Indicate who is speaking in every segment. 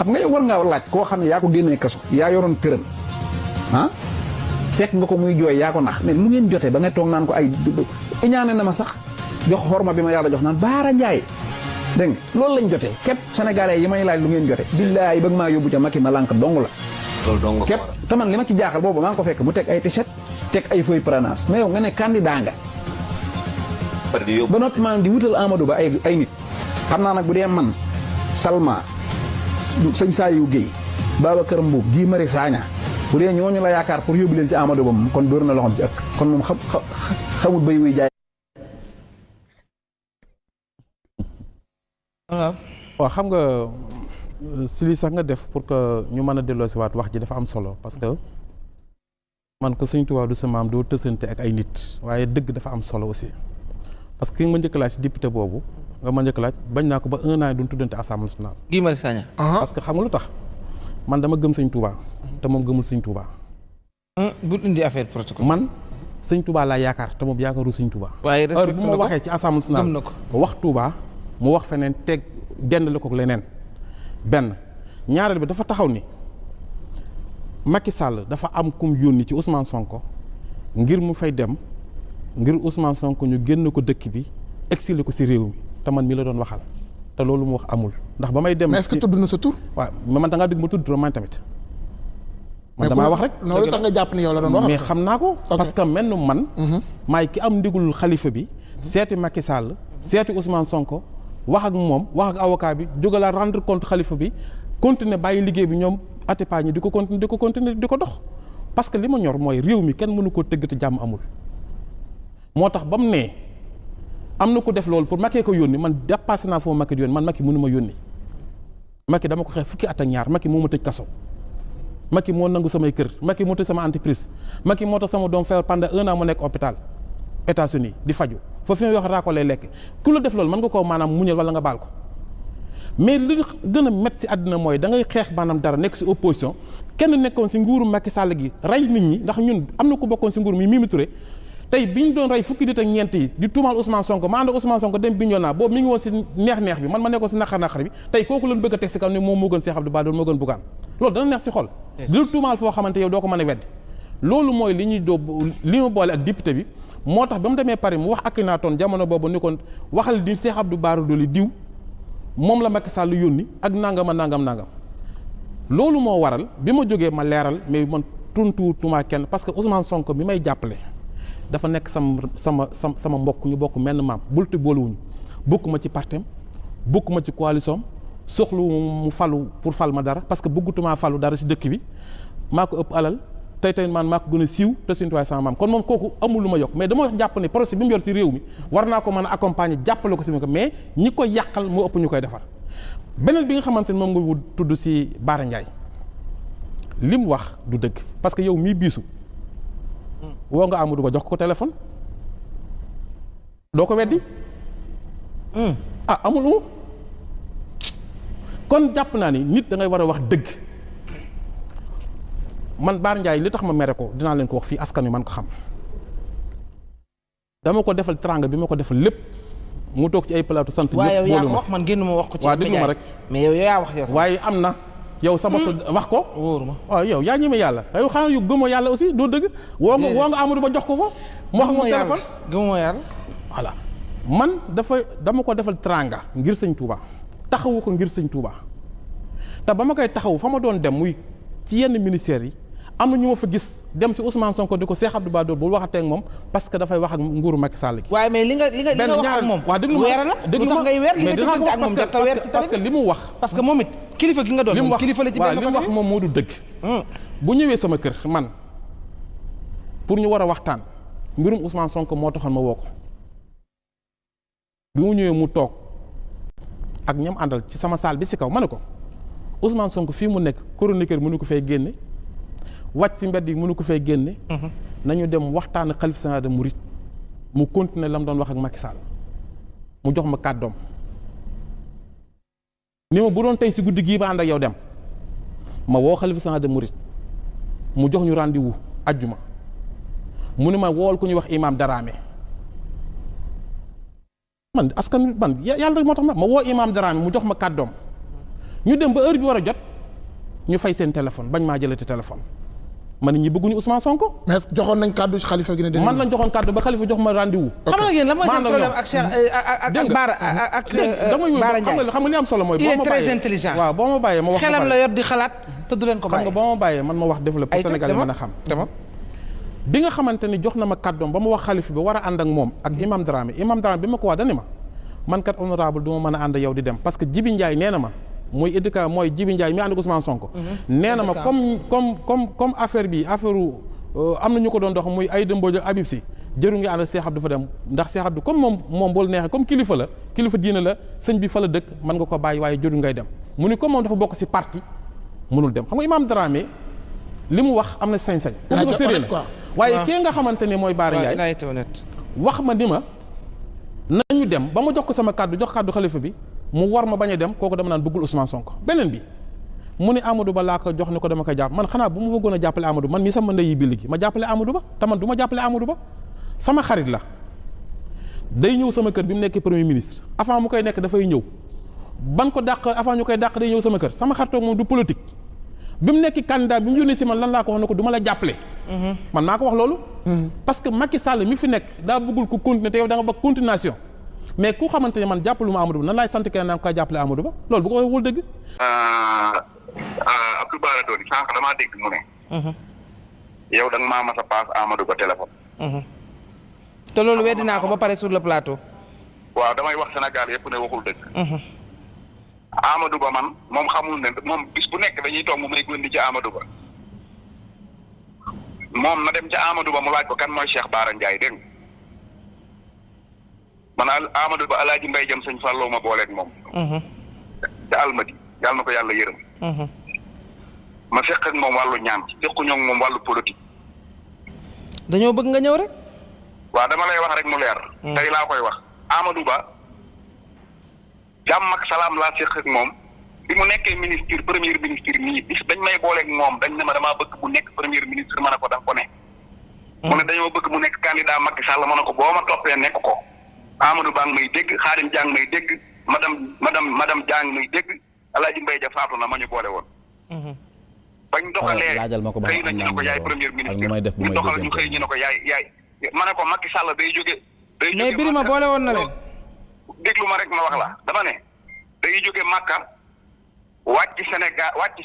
Speaker 1: xam nga yow war ngaa laaj koo xam ne yaa ko génnee kaso yaa yoroon këram fekk nga ko muy jooy yaa ko nax mais lu ngeen jotee ba nga toog naan ko ay iñaane na ma sax jox xorma bi ma yàlla jox naan Baara Ndiaye dégg nga loolu lañ jotee képp sénégalais yi may laaj lu ngeen jote billaahi bëgg maa yóbbu ca Macky ma lànk dong la
Speaker 2: loolu dong
Speaker 1: képp te man li ma ci jaaxal boobu maa ngi ko fekk mu teg ay tiset teg ay feuille parrainage mais yow nga ne candidat nga ba noppi maanaam di wutal Amadou Ba ay nit xam naa nag bu dee man Salma sëñ Saliou Guèye Babacar Mbow Guy Marius Sagna bu dee ñooñu la yaakaar pour yóbbu leen ci Amadou Ba moom kon dóor na loxoom ci ëkk kon moom xamut bay wuy jaay
Speaker 3: waaw xam nga si li sax nga def pour que ñu mën a delloo si waat wax ji dafa am solo parce que man ko Sëñ Tuubaa du sa maam doo tësante ak ay nit waaye dëgg dafa am solo aussi parce que ki nga ma njëkk laaj si député boobu nga ma njëkk laaj bañ naa ko ba un an duñ tuddante assemblée nationale.
Speaker 4: Guy Marius Sagna.
Speaker 3: parce que xam nga lu tax man dama gëm Sëñ Tuubaa te moom gëmul Sëñ Tuubaa.
Speaker 4: bu indi affaire protocole.
Speaker 3: man Sëñ Tuubaa laa yaakaar te moom yaakaaru Sëñ Tuubaa.
Speaker 4: waaye
Speaker 3: heure bu ma waxee ci assemblée nationale
Speaker 4: na ko
Speaker 3: wax Tuubaa mu wax feneen teg dend la ko leneen benn ñaareel bi dafa taxaw ni Macky Sall dafa am kum yónni ci Ousmane Sonko ngir mu fay dem ngir Ousmane Sonko ñu génn ko dëkk bi exilé ko si réew mi te man mi la doon waxal te loolu mu wax amul ndax ba may dem.
Speaker 5: mais est-ce que tudd na sa tur.
Speaker 3: waaw mais man da ngaa dégg ma tudd turam man tamit. man damaa wax rek.
Speaker 5: loolu tax nga jàpp ni yow la doon wax.
Speaker 3: mais xam naa ko. parce que mel man. maay ki am ndigul xalifa bi. seeti Macky Sall. seeti Ousmane Sonko. wax ak moom wax ak avocat bi jógala rendre compte xalifa bi continuer bàyyi liggéey bi ñoom Atepa ñi di ko continuer di ko dox parce que li ma ñor mooy réew mi kenn mënu koo tëgg te jàmm amul moo tax ba mu nee am na ko def loolu pour Macky ko yónni man dépassé naa foofu Macky di yónni man Macky mënu ma yónni Macky dama ko xeex fukki at ak ñaar Macky moo ma tëj kaso Macky moo nangu samay kër Macky moo tëj sama entreprise Macky moo tax sama doom feebar pendant 1 an mu nekk hôpital États-Unis di faju foofu fi wax raako lay lekk ku la def loolu mën nga koo maanaam muñal wala nga baal ko mais li gën a métti si àddina mooy da ngay xeex maanaam dara nekk si opposition kenn nekkoon si nguuru Macky Sall gi rey nit ñi ndax ñun am na ku bokkoon si nguur mi Mimi Touré tey bi ñu doon rey fukki nit ak ñeent yi di tuumaal Ousmane Sonko ma ànd Ousmane Sonko dem Bignona boobu mi ngi woon si neex-neex bi man ma nekkoon si naqar-naqar bi tey kooku lañ bëgg a teg si kaw ne moom moo gën Cheikh Abdou Bara Dolly moo gën Bougane loolu dana neex si xol di la tuumaal foo xamante yow doo ko mën a weddi loolu mooy li ñuy li ma boole ak député bi moo tax ba mu demee Paris mu wax Akhenaton jamono boobu ni kon waxal di Cheikh Abdou Bara Dolly diw moom la Macky Sall yónni ak nangam loolu moo waral bi ma jógee ma leeral mais man tuntuutuma kenn parce que Ousmane Sonko bi may jàppale dafa nekk sama mbokk ñu bokk menn maam bulti booluwuñu bokkuma ci partem bokkuma ci coalition soxlu mu falu pour fal ma dara parce que bëggutumaa falu dara si dëkk bi maa ko ëpp alal tey man maa ko gën a siiw te suñu tuwaay sama maam kon moom kooku amul lu ma yokk mais dama wax jàpp ne projet bi mu yor ci réew mi war naa ko mën a accompagner jàppale ko si ko mais ñi koy yàqal moo ëpp ñu koy defar beneen bi nga xamante ne moom nga tudd si Bara Ndiaye li mu wax du dëgg parce que yow mii biisu woo nga Amadou Ba jox ko téléphone doo ko weddi amul kon jàpp naa ni nit da ngay war a wax dëgg man Bara Ndiaye li tax ma mere ko dinaa leen ko wax fii askan wi man ko xam dama ko defal teranga bi ma ko defal lépp mu toog ci ay plateau sant.
Speaker 4: waaye yow yaa ko wax man génn ma wax ko ci.
Speaker 3: waaw déglu ma rek
Speaker 4: mais yow yaa wax yow.
Speaker 3: waaye am na yow sa bos wax ko.
Speaker 4: wóor ma
Speaker 3: waaw yow yaa ñeme yàlla yow xanaa yu gëmoo yàlla aussi doo dëgg. woo nga Amadou Ba jox ko ko. mu wax moom téléphone
Speaker 4: gëmoo yàlla.
Speaker 3: voilà man dama ko defal teranga ngir sëñ Touba taxawu ko ngir sëñ Touba te ba ma koy taxawu fa ma doon dem muy ci yenn ministères yi. am na ñu ma fa gis dem si Ousmane Sonko di ko Cheikh Abdou Bara Dolly bul waxatee ak moom parce que dafay wax ak nguuru Macky Sall gi.
Speaker 4: waaye mais li nga wax ak moom.
Speaker 3: waaw déglu ma
Speaker 4: weer la lu tax ngay weer li nga gisante ak moom jot a weer
Speaker 3: parce que li mu wax.
Speaker 4: parce que moom it kilifa gi nga doon. moom kilifa la ci benn
Speaker 3: li mu wax moom moo du dëgg. bu ñëwee sama kër man pour ñu war a waxtaan mbirum Ousmane Sonko moo taxoon ma woo ko bi mu ñëwee mu toog ak ñam àndal ci sama salle bi si kaw ma ne ko Ousmane Sonko fii mu nekk chroniqueur mënu ko fay génne. wàcc si mbedd yi mënu ko fay génne. nañu dem waxtaan xalif général des mourides mu continuer la mu doon wax ak Macky Sall mu jox ma kàddoom ni ma bu doon tey si guddi gii ba ànd ak yow dem ma woo xalif général des mourides mu jox ñu rendez-vous ajjuma mu ne ma wool ku ñuy wax imam Darame man askan man yàlla rek moo tax ma woo imam Darame mu jox ma kàddoom ñu dem ba heure bi war a jot ñu fay seen téléphone bañ maa jëlati téléphone man ñi bëgguñu Ousmane Sonko.
Speaker 5: mais joxoon nañ kàddu ci Khalifa gi ne
Speaker 3: man lañ joxoon kàddu ba Khalifa jox ma rendez-vous.
Speaker 4: xam nga yéen lan mooy seen problème ak Cheikh ak Bara ak Bara Ndiaye
Speaker 3: xam nga li am solo mooy.
Speaker 4: il est très intelligent.
Speaker 3: waaw boo ma bàyyee ma wax.
Speaker 4: xelam la yor di xalaat te du leen ko bàyyi.
Speaker 3: xam nga boo ma bàyyee man ma wax développé pour Sénégal yi mën a xam. bi nga xamante ni jox na ma kàddoom ba ma wax Khalifa bi war a ànd ak moom ak Imam Dramé bi ma ko wax dani ma man kat honorable du ma mën a ànd yow di dem parce que Jibi Ndiaye nee na ma mooy éducat mooy Jibi Ndiaye mi ànd ak Ousmane Sonko. nee na ma comme affaire bi am na ñu ko doon dox muy Aïda Mbodj Habib Sy jëru ngi ànd ak Cheikh Abdou fa dem ndax Cheikh Abdou comme moom boolu neexee comme kilifa diina la sëñ bi fa la dëkk mën nga ko bàyyi waaye jëru ngay dem mu ni comme moom dafa bokk ci parti mënul dem xam nga Imam Dramé li mu wax am na sañ-sañ pour sérieux la waaye kii nga xamante ne mooy Bara Ndiaye wax ma ni ma nañu dem ba ma jox ko sama kàddu jox kàddu xalifa bi mu war ma bañ a dem kooku dama naan bëggul Ousmane Sonko beneen bi mu ne Amadou Ba laa ko jox ni ko dama ko jàpp man xanaa bu ma bëggoon a jàppale Amadou man mii sama ndeyi billi gi ma jàppale Amadou Ba te man du ma jàppale Amadou Ba sama xarit la day ñëw sama kër bi mu nekkee premier ministre avant mu koy nekk dafay ñëw ban ko dàq avant ñu koy dàq day ñëw sama kër sama xaritoog moom du politique bi mu nekk candidat bi mu yónnee si man lan laa ko wax ne ko du ma la jàppale man maa ko wax loolu parce que Macky Sall mi fi nekk daa bëggul ku continuer te yow da nga bëgg continuation mais ku xamante ne man jàppalu ma Amadou Ba nan laay sant kenn naa ko jàppale Amadou Ba loolu bu ko wul dëgg
Speaker 2: Abdou Bara Dolly sànq damaa dégg mu ne yow da nga maa mas a paas Amadou Ba téléphone
Speaker 4: te loolu weddi naa ko ba pare sur le plateau
Speaker 2: waaw damay wax Sénégal yëpp ne waxul dëgg Amadou Ba man moom xamul ne moom bis bu nekk dañuy toog mu may gondi ci Amadou Ba moom na dem ca Amadou Ba mu laaj ko kan mooy Cheikh Bara Ndiaye dégg man Amadou Ba Alaaji Mbay jëm sëñ Fallou ma booleeg moom ca Almadi yàlla na ko yàlla yërëm ma seq ak moom wàllu ñaan sequñoo ak moom wàllu politique
Speaker 4: dañoo bëgg nga ñëw rek
Speaker 2: waaw dama lay wax rek mu leer tey laa koy wax Amadou Ba jàmm ak salaam laa seq ak moom bi mu nekkee ministre premier ministre nii bis dañ may booleeg moom dañ ne ma damaa bëgg mu nekk premier ministre ma ne ko da nga ko ne mu ne dañoo bëgg mu nekk candidat Macky Sall ma ne ko boo ma toppee nekk ko Amadou Ba ngi may dégg Khadim Diang may dégg madame Diang may dégg Alaaji Mbay ja faatu na ma ñu boole woon bañ doxalee xëy na ñu ne ko yaay premier ministre ñu doxal ñu xëy ñu ne ko yaay ma ne ko Macky Sall day jóge
Speaker 4: mais Birima boole woon na leen
Speaker 2: déglu ma rek ma wax la dama ne day jóge Makka wàcc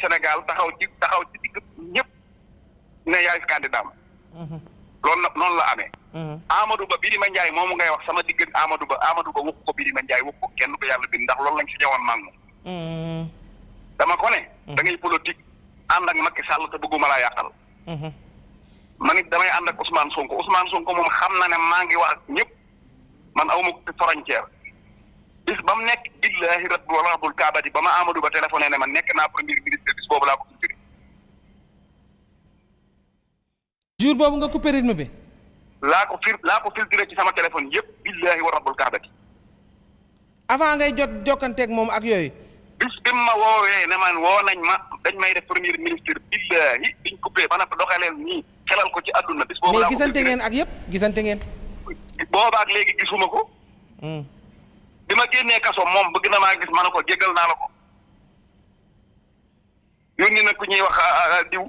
Speaker 2: Sénégal taxaw ci digg ñëpp ne yaay candidat loolu nag noonu la amee Amadou Ba Birima Ndiaye moomu ngay wax sama digg Amadou Ba waxu ko Birima Ndiaye waxu ko kenn ko yàlla bind ndax loolu lañ si ñëwoon maa ngi moom dama ko ne da ngay politique ànd ak Macky Sall te bëgguma laa yàqal man it damay ànd ak Ousmane Sonko moom xam na ne maa ngi wax ak ñëpp man awma frontière bis ba mu nekk billahi rabbul kaabati ba ma Amadou Ba téléphoné ne ma nekk naa premier ministre bis boobu laa ko filtré
Speaker 4: jour boobu nga coupé rythme bi
Speaker 2: laa ko filtré ci sama téléphone yëpp billahi wa rabbul kaabati
Speaker 4: avant ngay jokkanteeg moom ak yooyu
Speaker 2: bis bi ma woowee ne man woo nañ ma dañ may def premier ministre billahi biñ coupé ba na doxaleel nii xelal ko ci àdduna bis boobu laa ko
Speaker 4: mais gisante ngeen ak yëpp gisante ngeen
Speaker 2: boobaak léegi gisuma ko bi ma génnee kaso moom bëgg na maa gis ma ne ko jéggal naa la ko yónni na ku ñuy wax diw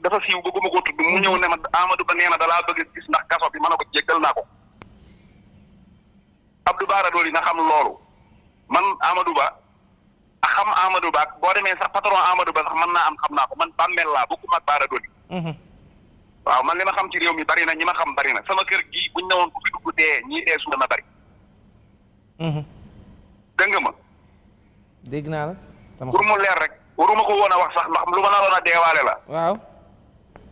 Speaker 2: dafa siiw bëgguma ko tudd mu ñëw ne ma Amadou Ba nee na dalaa bëgg gis ndax kaso bi ma ne ko jéggal naa ko Abdou Bara Dolly na xam loolu man Amadou Ba a xam Amadou Ba boo demee sax patron Amadou Ba sax mën naa am xam naa ko man bàmmeel laa bokkuma ak Bara Dolly waaw man li ma xam ci réew mi bari na ñi ma xam bari na sama kër gii buñ ne woon ku fi dugg dee ñii dee su dana bari dégg nga ma
Speaker 4: dégg naa la
Speaker 2: pour mu leer rek waruma ko woon a wax sax ndax lu ma naroon a deewaale la
Speaker 4: waaw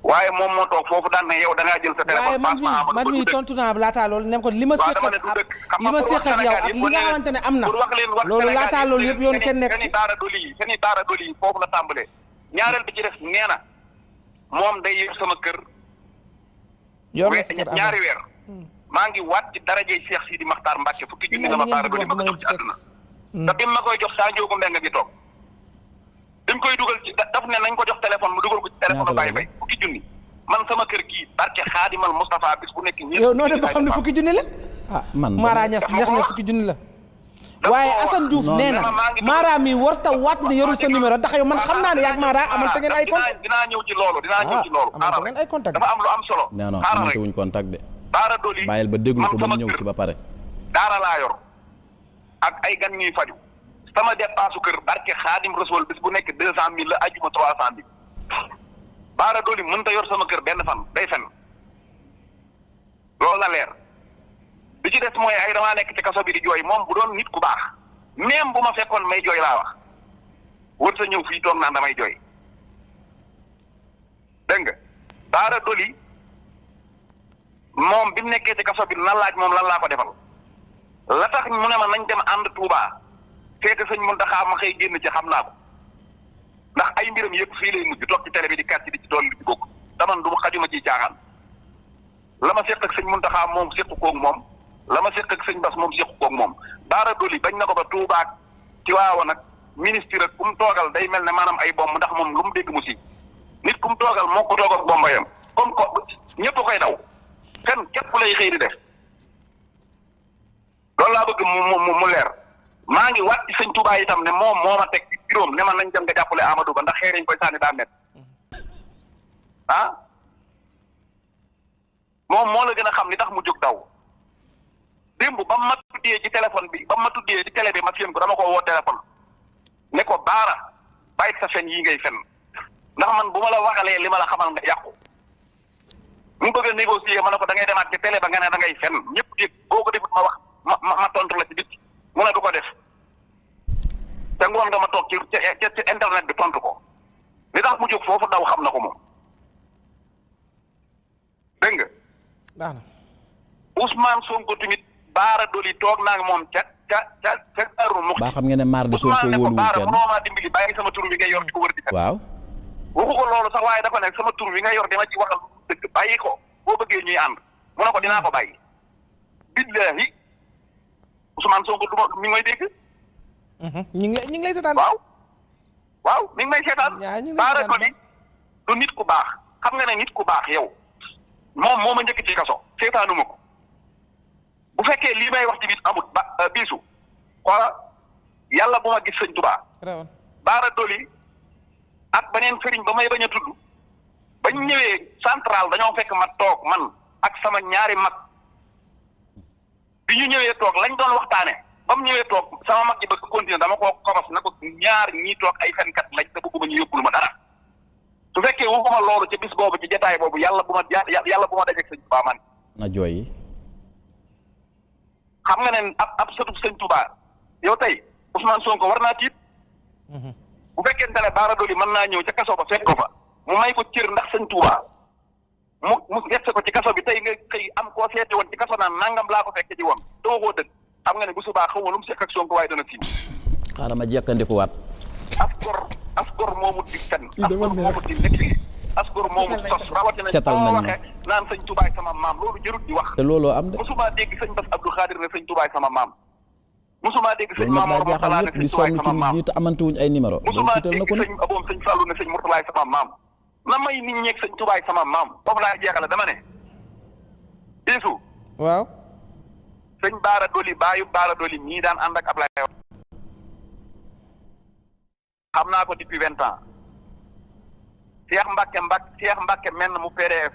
Speaker 2: waaye moom moo toog foofu daan ne yow da ngaa jël sa téléphone
Speaker 4: waaye man mii tontu naa laataa loolu nem ko li ma séq ak yow ak li nga xamante ne am na loolu laataa loolu yëpp yoon kenn nekk
Speaker 2: seni Bara Dolly yi foofu la tàmbalee ñaareel bi ci def nee na moom day yor sama kër ñaari weer maa ngi waat ci darajey Cheikh Sidi Makhtar Mbacke fukki junni nga ma Bara Dolly ma ko jox ci àdduna te bi ma koy jox saa njóogu mbeng gi toog dañ koy dugal ci daf ne nañ ko jox téléphone mu dugal ko ci téléphone bàyyi bay fukki junni man sama kër gii barke Xaadimal Moustapha bis bu nekk
Speaker 4: yow noo def ba xam ne fukki junni la
Speaker 1: man
Speaker 4: Mara Niass na fukki junni la waaye Assane Diouf nee na Mara mi warta waat ne yorul sa numéro ndax yow man xam naa ne yaag Mara amante ngeen ay contact.
Speaker 2: dinaa ñëw ci loolu
Speaker 4: amante ngeen ay contact
Speaker 2: dafa am lu am solo.
Speaker 6: non amante wuñ contact de.
Speaker 2: Baara Doli
Speaker 6: bàyyil ba déglu ko ba mu ñëw ci ba pare.
Speaker 2: daara laa yor ak ay gan ñuy faju sama dépense kër barke Xaadim Rasul bis bu nekk 200 000 la ajuma 300 000 Baara Doli mënta yor sama kër benn fan day fen loolu na leer li ci des mooy ay damaa nekk ci kaso bi di jooy moom bu doon nit ku baax même bu ma fekkoon may jooy laa wax wër sa ñëw fii toog naan damay jooy dégg nga Baara Doli moom bi mu nekkee ci kaso bi na laaj moom lan laa ko defal la tax mu ne ma nañ dem ànd Touba feete sëñ Muntaxa ma xëy génn ci xam naa ko ndax ay mbiram yëpp fii lay mujj toog ci télé bi di kàcc di ci doon li ci bokk taman du ma xajuma ciy caaxaan la ma seq ak sëñ Muntaxa moom seq koog moom la ma seq ak sëñ Bass moom seq koog moom Baara Doli bañ na ko ba Touba ci waawoon nag ministre ak ku mu toogal day mel ne maanaam ay bomb ndax moom lu mu dégg mu si nit ku mu toogal moo ko toog ak bombayam comme ko ñëpp koy daw kan képp lay xëy di def loolu laa bëgg mu leer maa ngi waat ci sëñ Touba itam ne moom moo ma teg ci juróom ne man nañ dem nga jàppale Amadou Ba ndax xëy nañ koy sànni daa met moom moo la gën a xam li tax mu jóg daw démb ba ma tuddee ci téléphone bi ba ma tuddee ci télé bi ma séen ko dama ko woo téléphone ne ko Baara bàyyi sa fen yi ngay fen ndax man bu ma la waxalee li ma la xamal nga yàqu mu bëgg a négocier ma ne ko da ngay demaat ci télé ba nga ne da ngay fen ñëpp dégg boo ko defut ma wax ma tontu la ci bit mu ne du ko def te ngoon nga ma toog ci internet bi tontu ko li tax mu jóg foofu daw xam na ko moom dégg nga.
Speaker 4: baax na
Speaker 2: Ousmane Sonko tamit Baara Doli toog naa ngi moom ca Darou Mouhty.
Speaker 6: baa xam nga ne maar di Sonko wóoluwul
Speaker 2: Baara
Speaker 6: kenn
Speaker 2: mënoo maa dimbali bàyyi sama tur wi ngay yor di ko wër di fen.
Speaker 6: waaw.
Speaker 2: waxu ko loolu sax waaye dafa ne sama tur wi nga yor dama ci waxal dëgg bàyyi ko boo bëggee ñuy ànd mu ne ko dinaa ko bàyyi. billahi Ousmane Sonko du ma mi ngi may dégg.
Speaker 4: ñu ngi lay seetaan.
Speaker 2: waaw mi ngi may seetaan. Baara Doli du nit ku baax xam nga ne nit ku baax yow moom moo ma njëkk ci kaso seetaanuma ko bu fekkee lii may wax ci biir amut ba biisu xoola yàlla bu ma gis sëñ Tuubaa. Baara Doli ak beneen sëriñ ba may bañ a tudd bañ ñëwee central dañoo fekk ma toog man ak sama ñaari mag bi ñu ñëwee toog lañ doon waxtaane ba mu ñëwee toog sama mag ji bëgg continuer dama koo kobos na ko ñaar ñii toog ay fenkat lañ te bëgguma ñu yóbbul ma dara su fekkee waxuma loolu ci bis boobu ci jotaay boobu yàlla bu ma dajeeg sëñ Tuubaa man
Speaker 6: na jooy yi
Speaker 2: xam nga ne ab sëtub sëñ Tuubaa yow tey Ousmane Sonko war naa tiit bu fekkente ne Baara Doli mën naa ñëw ca kaso ba fekk ko fa mu may ko cër ndax sëñ Tuubaa mu gerte ko ci kaso bi tey nga xëy am koo seeti woon ci kaso naan nangam laa ko fekke ci woon te waxoo dëgg xam nga ne bu subaa xaw ma lu mu sekk ak Sonko waaye dana tiim
Speaker 6: xaaral ma jekkandikuwaat
Speaker 2: as gor moomu di fen as gor moomu di nekk as gor moomu sos rawatina
Speaker 6: setal nañ ma
Speaker 2: waxee naan sëñ Tuubaa sama maam loolu jërut di wax
Speaker 6: te looloo am de
Speaker 2: musuma dégg sëñ Bass Abdou Khadir ne sëñ Tuubaa sama maam musuma dégg sëñ
Speaker 6: loolu nag
Speaker 2: Mamour
Speaker 6: daa jaaxal
Speaker 2: Mourtala ne
Speaker 6: ñëpp
Speaker 2: sëñ
Speaker 6: di
Speaker 2: Tuubaa
Speaker 6: sonn
Speaker 2: sama
Speaker 6: ci
Speaker 2: maam
Speaker 6: nit te amante wuñ ay numéro
Speaker 2: musuma
Speaker 6: loolu tiital na
Speaker 2: dégg
Speaker 6: ko ne
Speaker 2: sëñ aboom sëñ Fallou ne sëñ Mourtala sama maam na may nit ñeeg sëñ Tuubaa sama maam foofu laa jeexale dama ne Isu
Speaker 4: waaw
Speaker 2: sëñ Baara Doli baayu Baara Doli ñii daan ànd ak Ablaye Wade xam naa ko depuis 20 ans Cheikh Mbacke menn mu PDS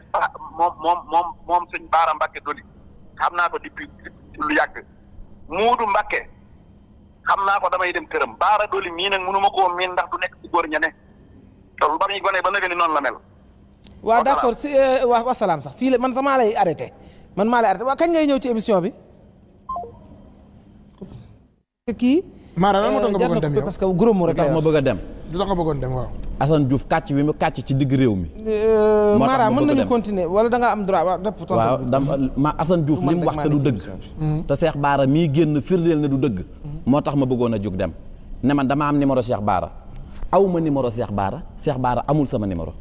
Speaker 2: moom sëñ Baara Mbacke Doli xam naa ko depuis lu yàgg Muudu Mbacke xam naa ko damay dem këram Baara Doli mii nag mënu ma koo miin ndax du nekk ci góor ña ne te ba muy gone ba nëgë ni noonu la mel.
Speaker 4: waaw d'accord si wasalaam sax fii la man sax maa lay arrêté waaw kañ ngay ñëw ci émission bi. kii.
Speaker 5: Mara lan moo tax nga bëggoon dem yow
Speaker 4: parce que gros mot rek
Speaker 6: tax ma bëgg a dem.
Speaker 5: du tax nga bëggoon dem waaw.
Speaker 6: Assane Diouf kàcc bi mu kàcc ci digg réew mi.
Speaker 4: Mara mën nañu continuer wala da nga am droit
Speaker 6: waaw ma Assane Diouf li mu wax te du dëgg. te Cheikh Bara mii génn firndeel ne du dëgg. moo tax ma bëggoon a jóg dem. ne man dama am numéro Cheikh Bara aw ma numéro Cheikh Bara amul sama numéro.